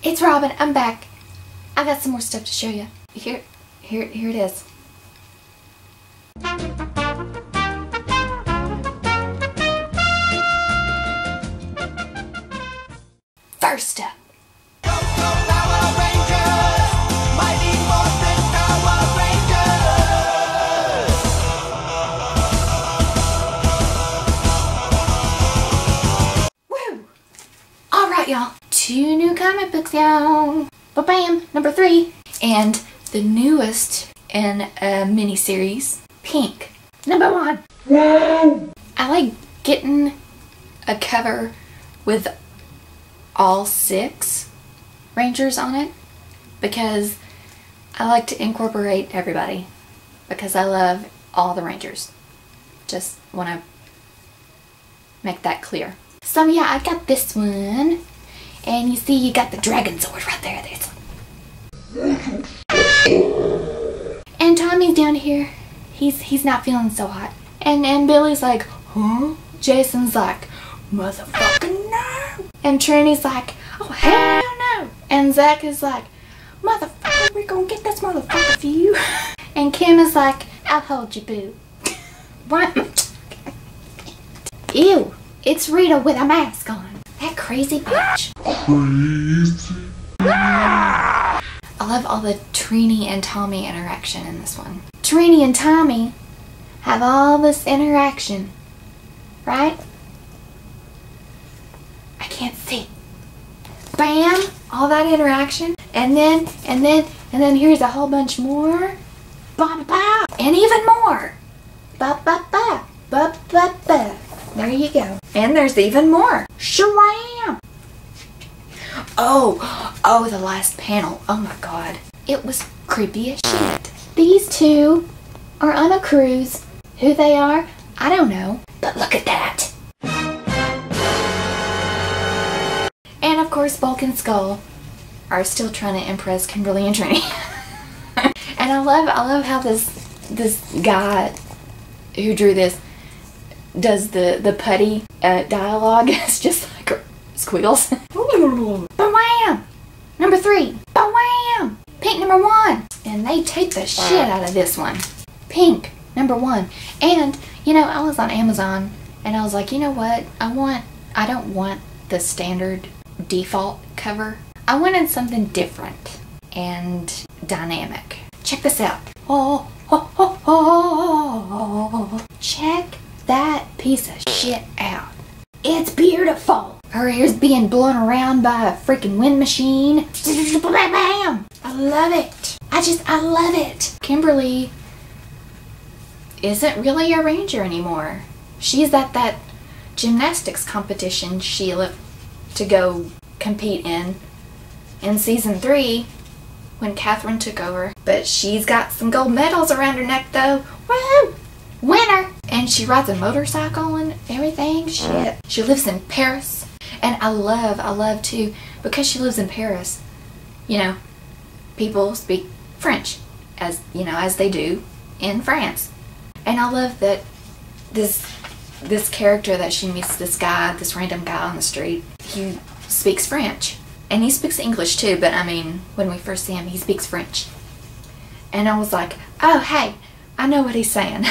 It's Robin. I'm back. I got some more stuff to show you. Here it is. First up. Alright, y'all. 2 new comic books, y'all. Ba-bam! Number 3. And the newest in a mini-series, Pink. Number 1. Whoa! I like getting a cover with all 6 Rangers on it because I like to incorporate everybody because I love all the Rangers. Just want to make that clear. So yeah, I got this one, and you see you got the dragon sword right there. And Tommy's down here. He's not feeling so hot. And Billy's like, huh? Jason's like, motherfucking no. And Trini's like, oh hell no. And Zach is like, motherfucker, we're gonna get this motherfucker for you. And Kim is like, I'll hold you, boo. What? Ew. It's Rita with a mask on. That crazy bitch. Crazy. I love all the Trini and Tommy interaction in this one. Trini and Tommy have all this interaction, right? I can't see. Bam! All that interaction. And then here's a whole bunch more. Ba ba ba. And even more. Ba ba ba. Ba ba ba. There you go. And there's even more. Shwam! Oh, the last panel. Oh my god. It was creepy as shit. These two are on a cruise. Who they are, I don't know. But look at that. And of course, Bulk and Skull are still trying to impress Kimberly and Trini. And I love how this guy who drew this does the putty dialogue. It's just like squiggles. Ba-wham! Number 3. Ba-wham! Pink number 1. And they take the shit out of this one. Pink number 1. And you know, I was on Amazon and I was like, you know what? I don't want the standard default cover. I wanted something different and dynamic. Check this out. Oh. Check that piece of shit out. It's beautiful. Her hair's being blown around by a freaking wind machine. Bam! I love it. I love it. Kimberly isn't really a ranger anymore. She's at that gymnastics competition she left to go compete in season 3 when Catherine took over. But she's got some gold medals around her neck though. Woo! Winner! And she rides a motorcycle and everything. Shit. She lives in Paris. And I love too, because she lives in Paris, you know, people speak French, as you know, as they do in France. And I love that this character that she meets, this random guy on the street, he speaks French. And he speaks English too, but I mean, when we first see him, he speaks French. And I was like, oh hey, I know what he's saying.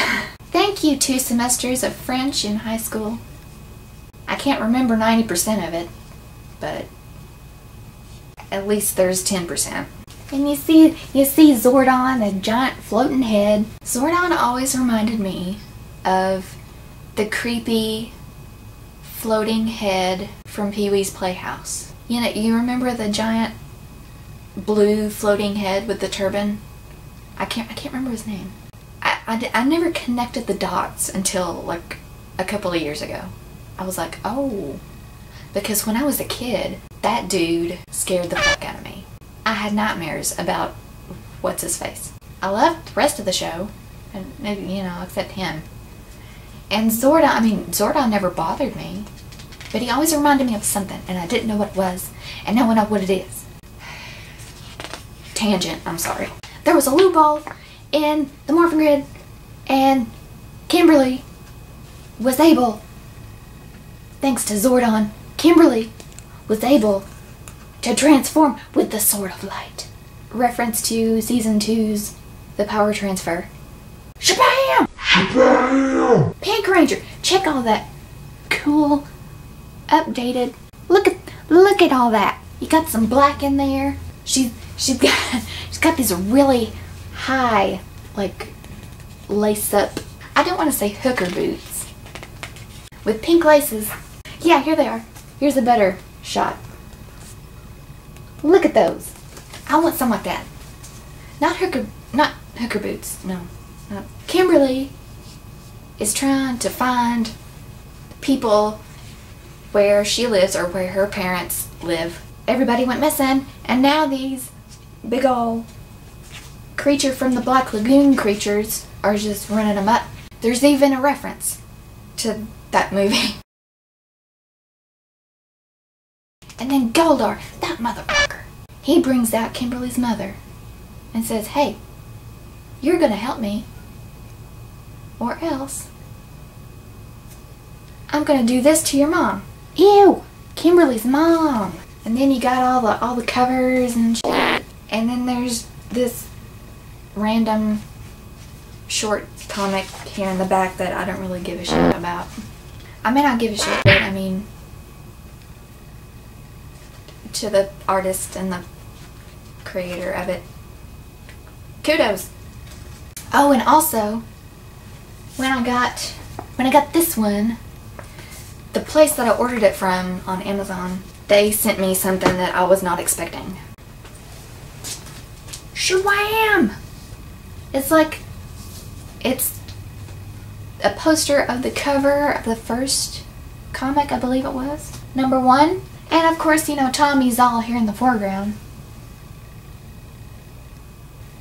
Thank you, 2 semesters of French in high school. I can't remember 90% of it, but at least there's 10%. And you see Zordon, a giant floating head. Zordon always reminded me of the creepy floating head from Pee-wee's Playhouse. You know, you remember the giant blue floating head with the turban? I can't remember his name. I never connected the dots until like a couple of years ago. I was like, oh, because when I was a kid, that dude scared the fuck out of me. I had nightmares about what's his face. I loved the rest of the show, and maybe, you know, except him. And Zordon never bothered me, but he always reminded me of something, and I didn't know what it was, and now I know what it is. Tangent, I'm sorry. There was a loophole in the morphing grid, and Kimberly was able, thanks to Zordon, Kimberly was able to transform with the Sword of Light. Reference to Season 2's The Power Transfer. Shabam! Shabam! Pink Ranger. Check all that cool, updated. Look at all that. You got some black in there. She's got these really high, like, lace up. I don't want to say hooker boots. With pink laces. Yeah, here they are. Here's a better shot. Look at those. I want some like that. Not hooker boots. No. Kimberly is trying to find people where she lives or where her parents live. Everybody went missing, and now these big ol' creature from the Black Lagoon creatures are just running them up. There's even a reference to that movie. And then Goldar, that motherfucker, he brings out Kimberly's mother and says, hey, you're gonna help me, or else I'm gonna do this to your mom. Ew, Kimberly's mom. And then you got all the covers and shit. And then there's this random short comic here in the back that I don't really give a shit about. I may not give a shit, but I mean, to the artist and the creator of it, kudos. Oh, and also, when I got this one, the place that I ordered it from on Amazon, they sent me something that I was not expecting. Shwam! It's a poster of the cover of the first comic, I believe it was, #1. And of course, you know, Tommy's all here in the foreground.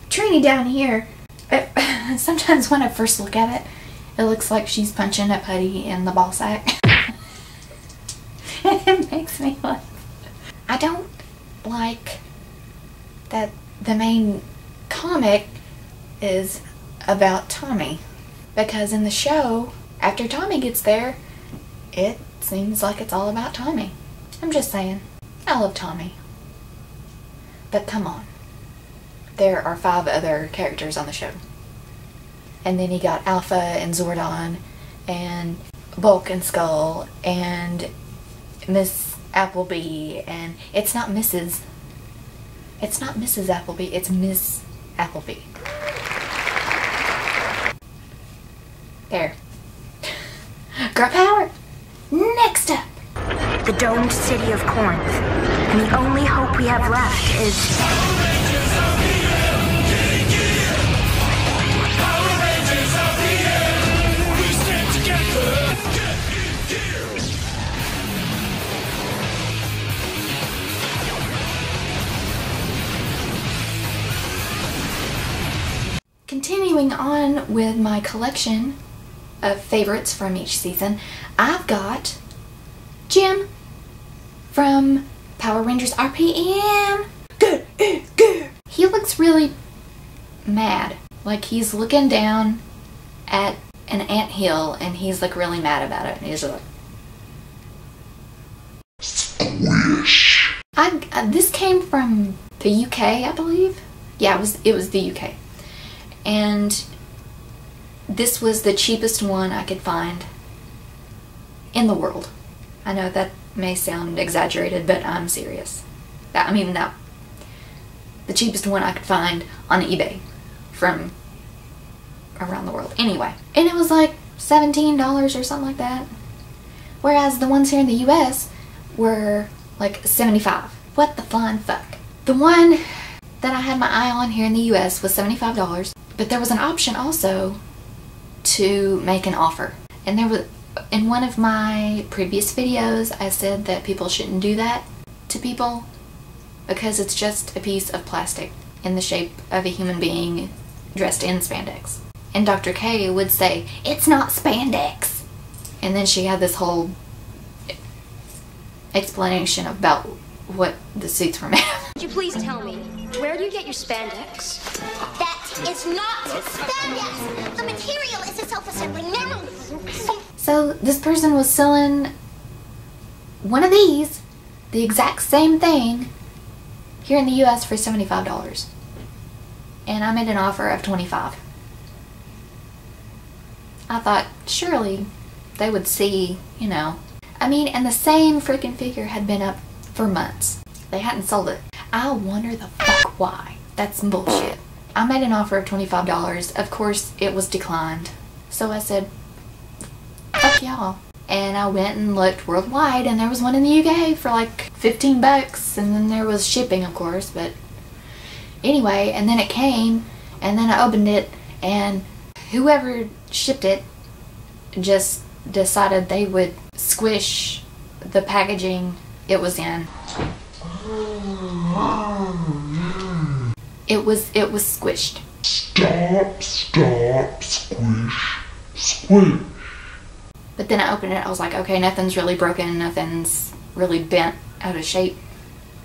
Trini down here, sometimes when I first look at it, it looks like she's punching a putty in the ball sack. It makes me laugh. I don't like that the main comic is about Tommy, because in the show, after Tommy gets there, it seems like it's all about Tommy. I'm just saying, I love Tommy. But come on. There are 5 other characters on the show. And then you got Alpha and Zordon and Bulk and Skull and Miss Appleby, and it's not Mrs. Appleby, it's Miss Appleby. There. Girl power! Next up! The domed city of Corinth. And the only hope we have left is... Continuing on with my collection of favorites from each season, I've got Jim from Power Rangers RPM. Good. He looks really mad, like he's looking down at an anthill and he's like really mad about it. And he's like, squish. This came from the UK, I believe. Yeah, it was the UK. And this was the cheapest one I could find in the world. I know that may sound exaggerated, but I'm serious. The cheapest one I could find on eBay from around the world. Anyway, and it was like $17 or something like that. Whereas the ones here in the US were like $75. What the flying fuck? The one that I had my eye on here in the US was $75. But there was an option also to make an offer. And there was, in one of my previous videos, I said that people shouldn't do that to people because it's just a piece of plastic in the shape of a human being dressed in spandex. And Dr. K would say, it's not spandex. And then she had this whole explanation about what the suits were made of. Could you please tell me, where do you get your spandex? That is not spandex. The material is a self-assembling metal. So this person was selling one of these, the exact same thing, here in the US for $75. And I made an offer of $25. I thought, surely they would see, you know. I mean, and the same freaking figure had been up for months. They hadn't sold it. I wonder the fuck why. That's some bullshit. I made an offer of $25. Of course, it was declined. So I said, fuck y'all. And I went and looked worldwide, and there was one in the UK for like 15 bucks, and then there was shipping, of course, but anyway, and then it came, and then I opened it, and whoever shipped it just decided they would squish the packaging it was in. It was squished. Stop, squish, squish. But then I opened it, I was like, okay, nothing's really broken, nothing's really bent out of shape.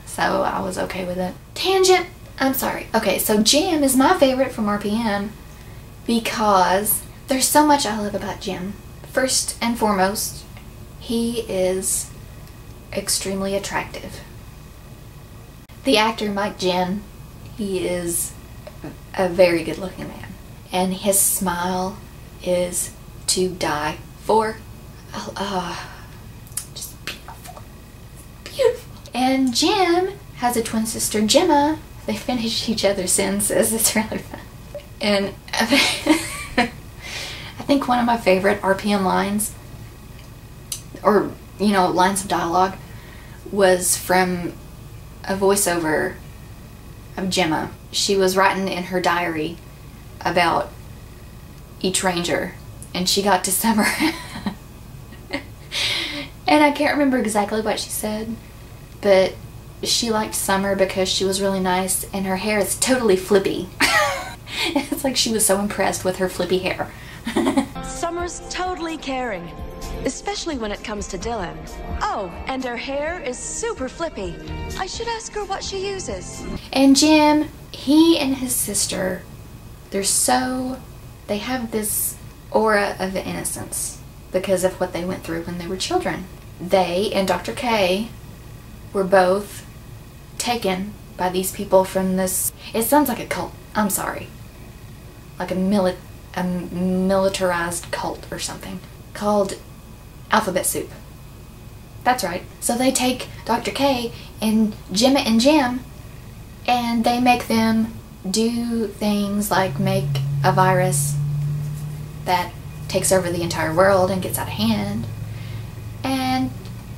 So I was okay with it. Tangent! I'm sorry. Okay, so Jim is my favorite from RPM because there's so much I love about Jim. First and foremost, he is extremely attractive. The actor Mike Jim, he is a very good looking man. And his smile is to die for. Just beautiful. Beautiful. And Jim has a twin sister, Gemma. They finish each other's sentences. It's really fun. And I think one of my favorite RPM lines, or, you know, lines of dialogue, was from a voiceover of Gemma. She was writing in her diary about each ranger, and she got to Summer. And I can't remember exactly what she said, but she liked Summer because she was really nice and her hair is totally flippy. It's like she was so impressed with her flippy hair. Summer's totally caring, especially when it comes to Dylan. Oh, and her hair is super flippy. I should ask her what she uses. And Jim, he and his sister, they have this aura of innocence because of what they went through when they were children. They and Dr. K were both taken by these people from this, it sounds like a cult, I'm sorry, like a militarized cult or something, called Alphabet Soup. That's right. So they take Dr. K and Gemma and Jim, and they make them do things like make a virus that takes over the entire world and gets out of hand. And,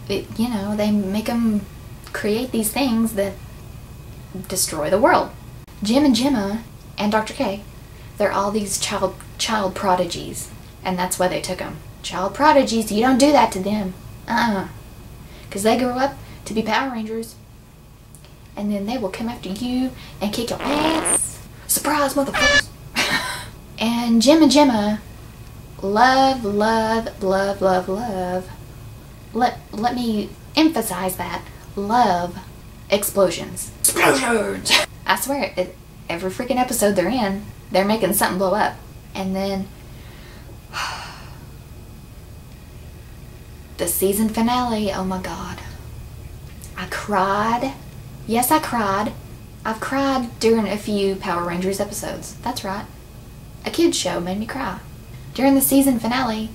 you know, they make them create these things that destroy the world. Jim and Gemma and Dr. K, they're all these child prodigies. And that's why they took them. Child prodigies, you don't do that to them. Because they grow up to be Power Rangers. And then they will come after you and kick your ass. Surprise, motherfuckers. And Jim and Gemma love, love, love, love, love. Let me emphasize that. Love explosions. Explosions! I swear, every freaking episode they're in, they're making something blow up. And then the season finale, oh my god. I cried. Yes, I cried. I've cried during a few Power Rangers episodes. That's right. A kid's show made me cry. During the season finale,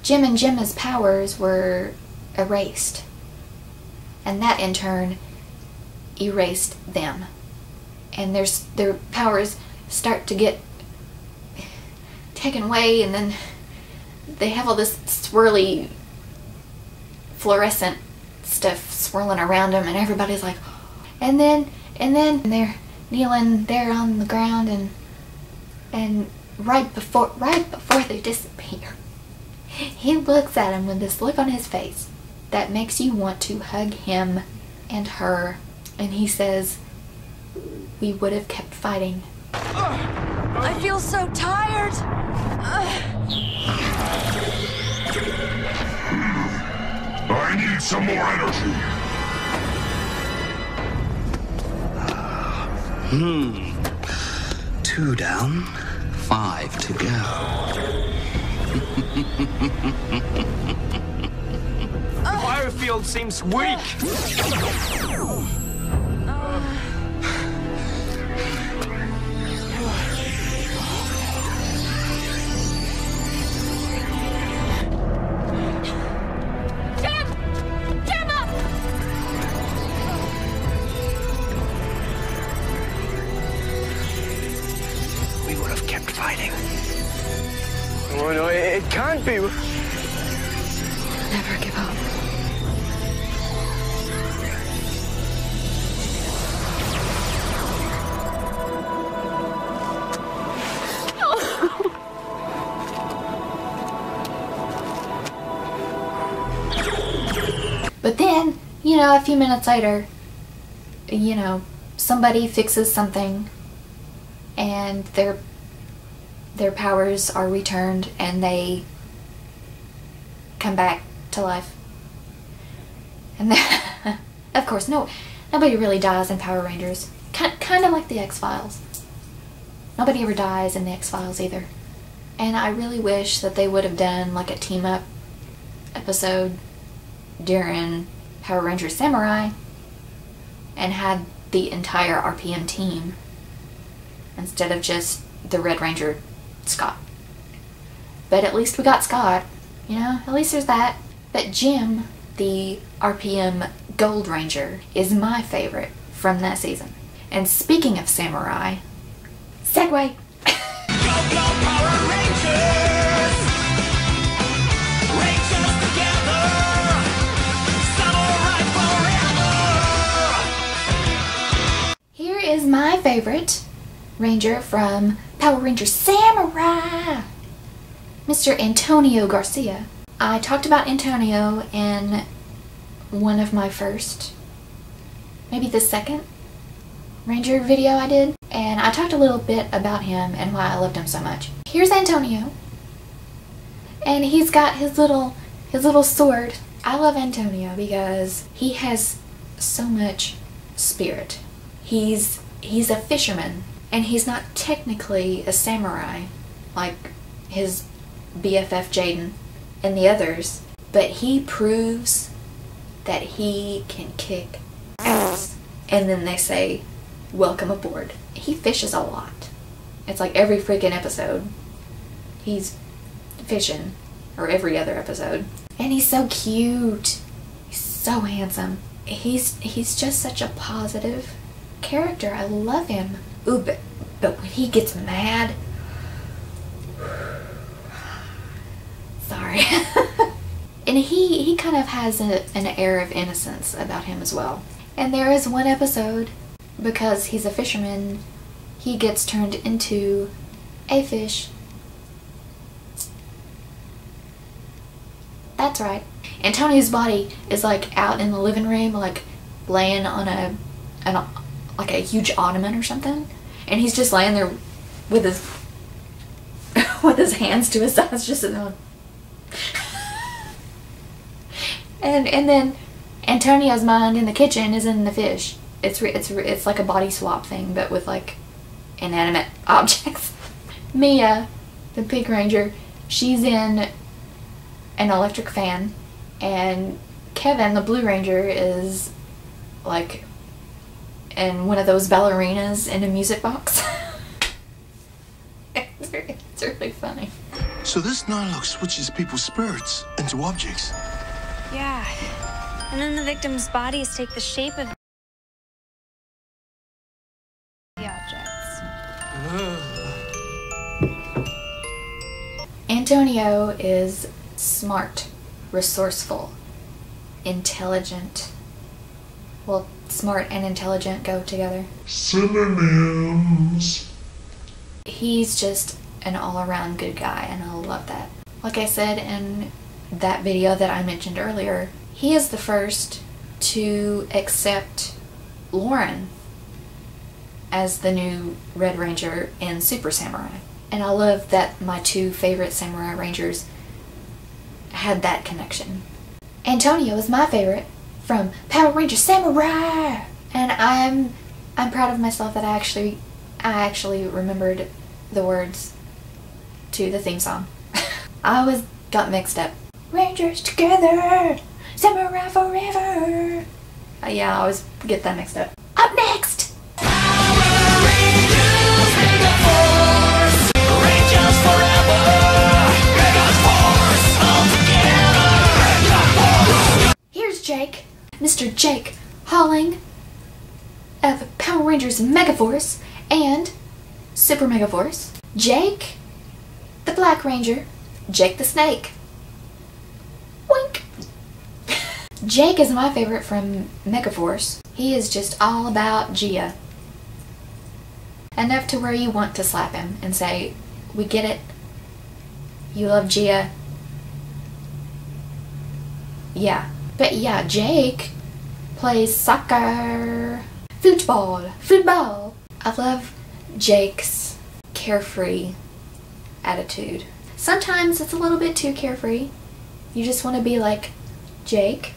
Jim and Gemma's powers were erased. And that in turn erased them. And their powers start to get taken away, and then they have all this swirly fluorescent stuff swirling around them, and everybody's like, and then they're kneeling there on the ground, and right before they disappear, he looks at him with this look on his face that makes you want to hug him and her, and he says, "We would have kept fighting." I feel so tired. I need some more energy. 2 down, 5 to go. The biofield seems weak. Don't ever give up. But then, you know, a few minutes later, you know, somebody fixes something and their powers are returned and they come back to life. And then, of course, nobody really dies in Power Rangers. Kind of like the X-Files. Nobody ever dies in the X-Files either. And I really wish that they would have done like a team-up episode during Power Rangers Samurai and had the entire RPM team instead of just the Red Ranger Scott. But at least we got Scott, you know, at least there's that. But Jim, the RPM Gold Ranger, is my favorite from that season. And speaking of Samurai, segue! Go, go, Power Rangers! Rangers together! Samurai forever! Here is my favorite Ranger from Power Rangers Samurai! Mr. Antonio Garcia. I talked about Antonio in one of my first, maybe the second Ranger video I did, and I talked a little bit about him and why I loved him so much. Here's Antonio, and he's got his little sword. I love Antonio because he has so much spirit. He's a fisherman, and he's not technically a samurai like his BFF Jaden and the others, but he proves that he can kick ass. And then they say, welcome aboard. He fishes a lot. It's like every freaking episode he's fishing, or every other episode. And he's so cute. He's so handsome. He's just such a positive character. I love him. Ooh, but when he gets mad, sorry. And he kind of has an air of innocence about him as well. And there is one episode, because he's a fisherman, he gets turned into a fish. That's right. Antonio's body is like out in the living room, like laying on like a huge ottoman or something, and he's just laying there with his with his hands to his sides, just sitting there. And then Antonio's mind in the kitchen is in the fish. It's like a body swap thing, but with like inanimate objects. Mia, the Pink Ranger, she's in an electric fan, and Kevin, the Blue Ranger, is like in one of those ballerinas in a music box. It's really funny. So this Nihilux switches people's spirits into objects. Yeah. And then the victims' bodies take the shape of the objects. Antonio is smart, resourceful, intelligent. Well, smart and intelligent go together. Synonyms. He's just an all-around good guy, and I love that. Like I said in that video that I mentioned earlier, he is the first to accept Lauren as the new Red Ranger in Super Samurai. And I love that my two favorite Samurai Rangers had that connection. Antonio is my favorite from Power Rangers Samurai! And I'm proud of myself that I actually remembered the words to the theme song. I always got mixed up. Rangers together! Samurai forever! Yeah, I always get that mixed up. Up next! Here's Jake, Mr. Jake Holland of Power Rangers Megaforce and Super Megaforce. Jake, the Black Ranger, Jake the Snake. Wink! Jake is my favorite from Megaforce. He is just all about Gia. Enough to where you want to slap him and say, we get it. You love Gia. Yeah. But yeah, Jake plays soccer. Football. I love Jake's carefree attitude. Sometimes it's a little bit too carefree. You just want to be like, Jake,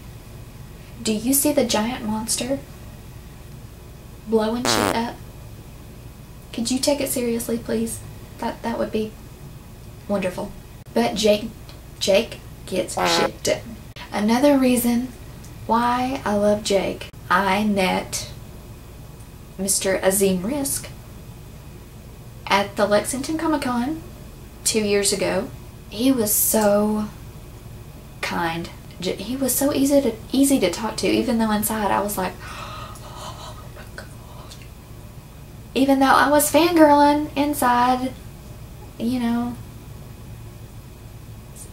do you see the giant monster blowing shit up? Could you take it seriously, please? That would be wonderful. But Jake gets shit done. Another reason why I love Jake, I met Mr. Azim Risk at the Lexington Comic-Con 2 years ago. He was so kind. He was so easy to talk to, even though inside I was like, oh my God. Even though I was fangirling inside, you know.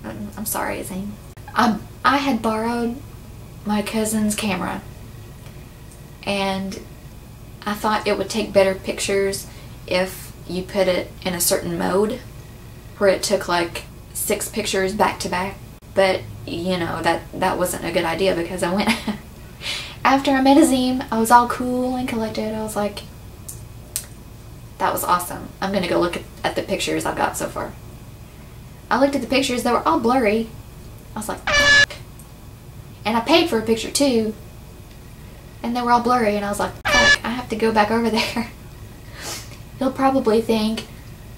I'm sorry, Azim. I had borrowed my cousin's camera, and I thought it would take better pictures if you put it in a certain mode where it took like 6 pictures back to back. But you know, that wasn't a good idea, because I went after I met Azim, I was all cool and collected. I was like, that was awesome. I'm gonna go look at the pictures I've got so far. I looked at the pictures, they were all blurry. I was like, fuck. And I paid for a picture too, and they were all blurry, and I was like, fuck, I have to go back over there. He'll probably think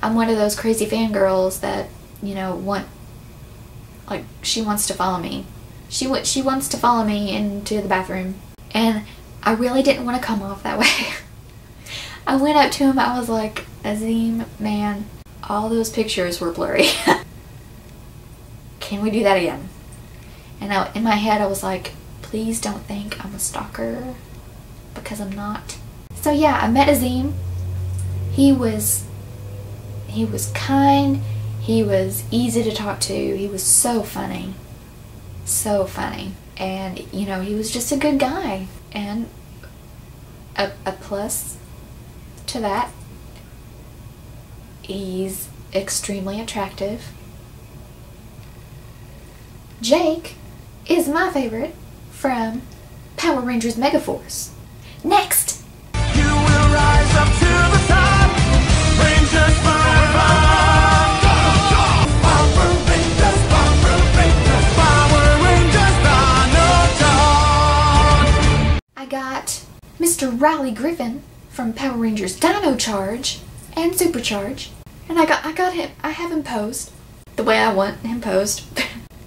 I'm one of those crazy fangirls that, you know, like, she wants to follow me. She wants to follow me into the bathroom, and I really didn't want to come off that way. I went up to him, I was like, Azim, man, all those pictures were blurry. Can we do that again? And in my head I was like, please don't think I'm a stalker, because I'm not. So yeah, I met Azim. He was kind, he was easy to talk to, he was so funny. So funny. And you know, he was just a good guy. And a plus to that, he's extremely attractive. Jake is my favorite from Power Rangers Megaforce. Next! You will rise up to the top, Rangers forever. Power Rangers, Power Rangers, Dino. I got Mr. Riley Griffin from Power Rangers Dino Charge and Supercharge. And I got him, I have him posed the way I want him posed.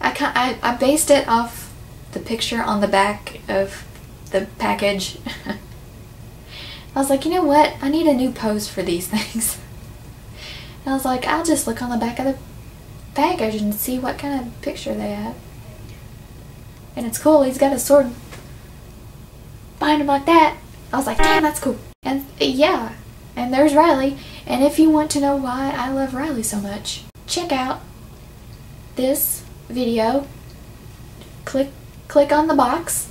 I based it off the picture on the back of the package. I was like, you know what? I need a new pose for these things. And I was like, I'll just look on the back of the package and see what kind of picture they have. And it's cool. He's got a sword behind him like that. I was like, damn, that's cool. And yeah, and there's Riley. And if you want to know why I love Riley so much, check out this video. Click on the box.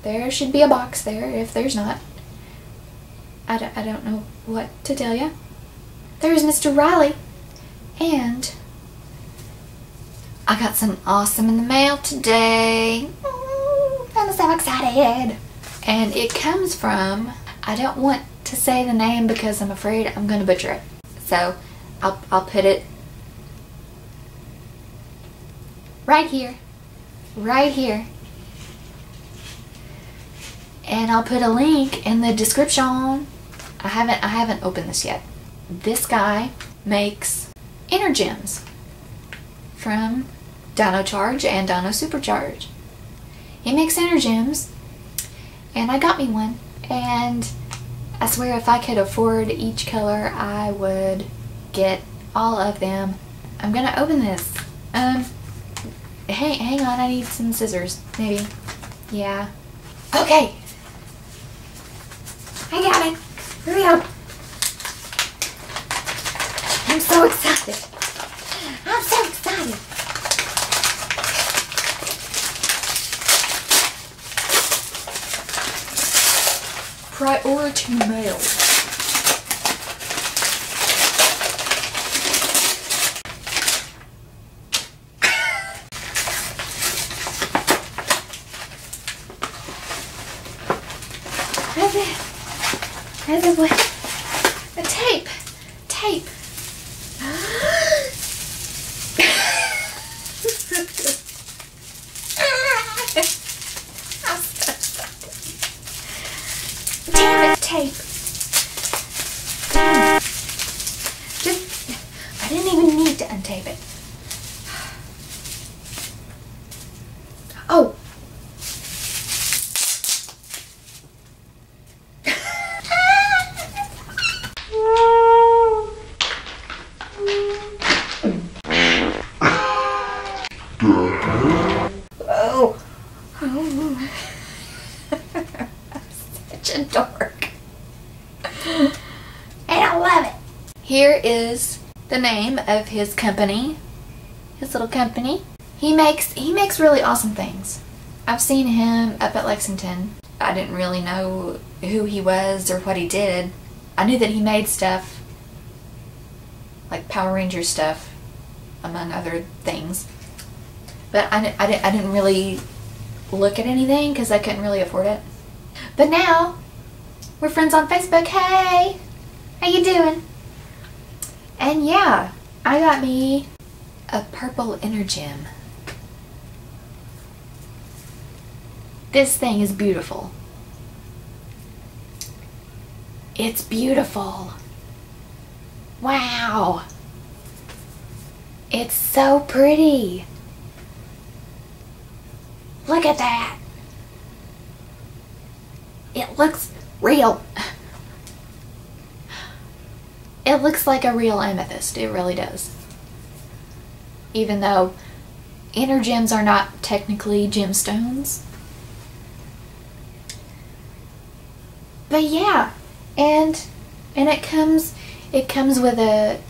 There should be a box there. If there's not, I don't know what to tell you. There's Mr. Riley. And I got some awesome in the mail today. I'm so excited. And it comes from, I don't want to say the name because I'm afraid I'm gonna butcher it. So I'll put it right here. Right here. And I'll put a link in the description. I haven't opened this yet. This guy makes Energems from Dino Charge and Dino Supercharge. He makes Energems, and I got me one, and I swear if I could afford each color I would get all of them. I'm gonna open this. Hang on, I need some scissors, maybe. Yeah. Okay. I got it. Here we go. I'm so excited. I'm so excited. priority mail. There's a tape. Tape. Damn it, tape. I didn't even need to untape it. Oh. Such a dork. And I love it. Here is the name of his company. His little company. He makes really awesome things. I've seen him up at Lexington. I didn't really know who he was or what he did. I knew that he made stuff, like Power Ranger stuff, among other things. But I didn't really look at anything because I couldn't really afford it. But now, we're friends on Facebook. Hey! How you doing? And yeah, I got me a purple Energem. This thing is beautiful. It's beautiful. Wow! It's so pretty. Look at that. It looks real. It looks like a real amethyst. It really does. Even though Energems are not technically gemstones. But yeah, and it comes with a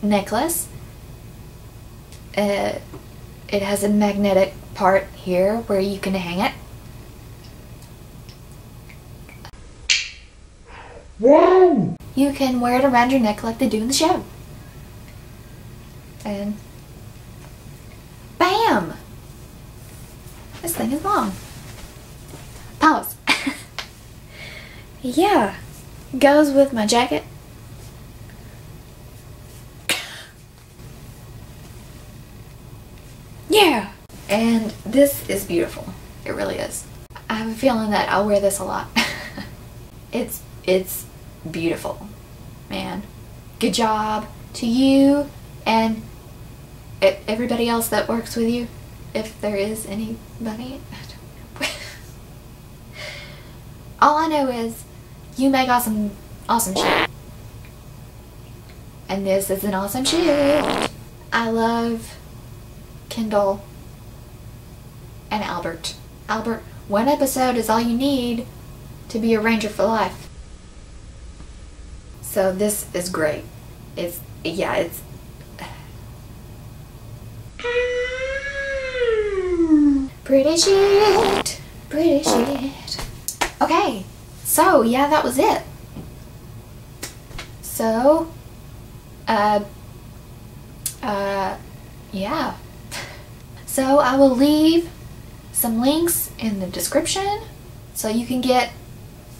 necklace. It has a magnetic part here where you can hang it. Wow! You can wear it around your neck like they do in the show. And bam! This thing is long. Pause. Yeah, goes with my jacket. Yeah! And this is beautiful. It really is. I have a feeling that I'll wear this a lot. It's beautiful, man. Good job to you and everybody else that works with you, if there is anybody. All I know is you make awesome shit. And this is an awesome shit. I love Kendall and Albert. Albert, one episode is all you need to be a ranger for life. So this is great. It's pretty shit. Pretty shit. Okay, so yeah, that was it. So, yeah. So I will leave some links in the description so you can get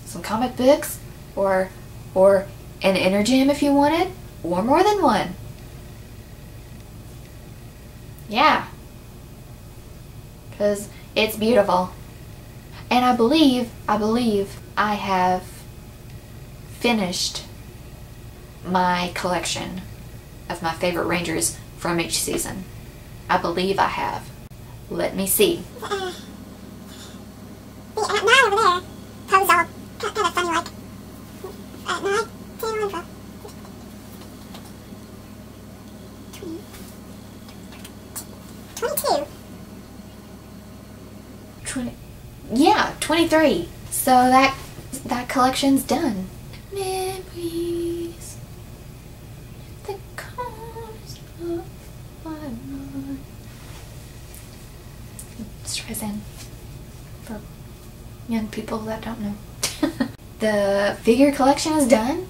some comic books or an Energem if you wanted, or more than one. Yeah. Because it's beautiful. And I believe I have finished my collection of my favorite Rangers from each season. I believe I have. Let me see. The nine over there pose all kind of funny like. 9, 10, 11, 22. 20. Yeah, 23. So that collection's done. Memories. The corners of my mind. Streisand for young people that don't know. The figure collection is done,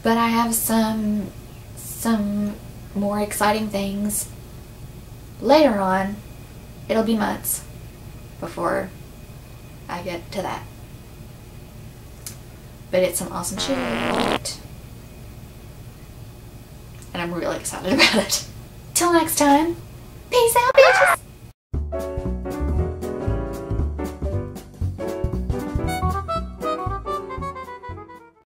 but I have some more exciting things later on. It'll be months before I get to that. But it's some awesome shit. And I'm really excited about it. Till next time, peace out, bitches!